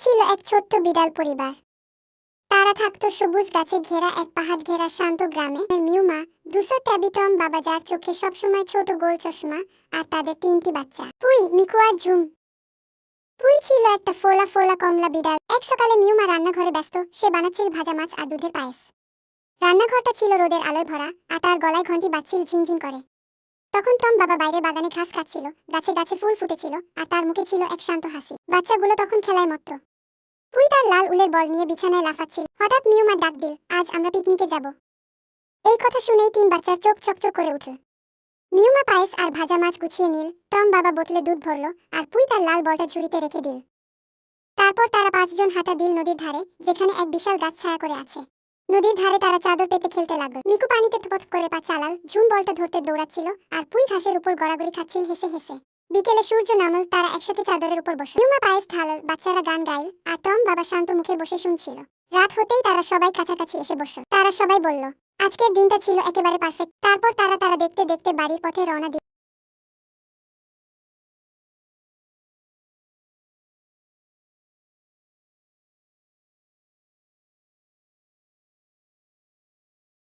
ছিল এক ছোট্ট বিড়াল পরিবার। তারা থাকতো সবুজ গাছে ঘেরা এক পাহাড় ঘেরা শান্ত গ্রামে। মিউ মা, দুসো ট্যাবি, টম বাবা যার চোখে সবসময় ছোট গোল চশমা, আর তাদের তিনটি বাচ্চা পুই, মিকু আর ঝুম। পুই ছিল একটা ফোলা ফোলা কমলা বিড়াল। এক সকালে মিউ মা রান্নাঘরে ব্যস্ত, সে বানাচ্ছিল ভাজা মাছ আর দুধের পায়েস। রান্নাঘরটা ছিল রোদের আলোয় ভরা, আর তার গলায় ঘন্টি বাজছিল ঝিনঝিন করে। তখন টম বাবা বাইরে বাগানে ঘাস কাটছিল, গাছে গাছে ফুল ফুটেছিল, আর তার মুখে ছিল এক শান্ত হাসি। বাচ্চাগুলো তখন খেলায় মত্ত। পুই তার লাল উলের বল নিয়ে বিছানায় লাফাচ্ছিল। হঠাৎ মিউ মা ডাক দিল, আজ আমরা পিকনিকে যাব। এই কথা শুনেই তিন বাচ্চার চোখ চকচক করে উঠল। মিউ মা পায়েস আর ভাজা মাছ গুছিয়ে নিল, টম বাবা বোতলে দুধ ভরল, আর পুই তার লাল বলটা ঝুড়িতে রেখে দিল। তারপর তারা পাঁচজন হাঁটা দিল নদীর ধারে, যেখানে এক বিশাল গাছ ছায়া করে আছে। নদীর ধারে তারা চাদর পেতে খেলতে লাগলো। মিকু পানিতে থপথ করে পা চালাল, ঝুম বলটা ধরতে দৌড়াচ্ছিল, আর পুই ঘাসের উপর গড়াগড়ি খাচ্ছিল হেসে হেসে। বিকেলে সূর্য নামল, তারা একসাথে চাদরের উপর বসে। মিউ মা পায়েস ঢালল, বাচ্চারা গান গাইল, আর টম বাবা শান্ত মুখে বসে শুনছিল। রাত হতেই তারা সবাই কাছাকাছি এসে বসল। তারা সবাই বলল, আজকের দিনটা ছিল একেবারে পারফেক্ট। তারপর তারা দেখতে দেখতে বাড়ির পথে রওনা দিল।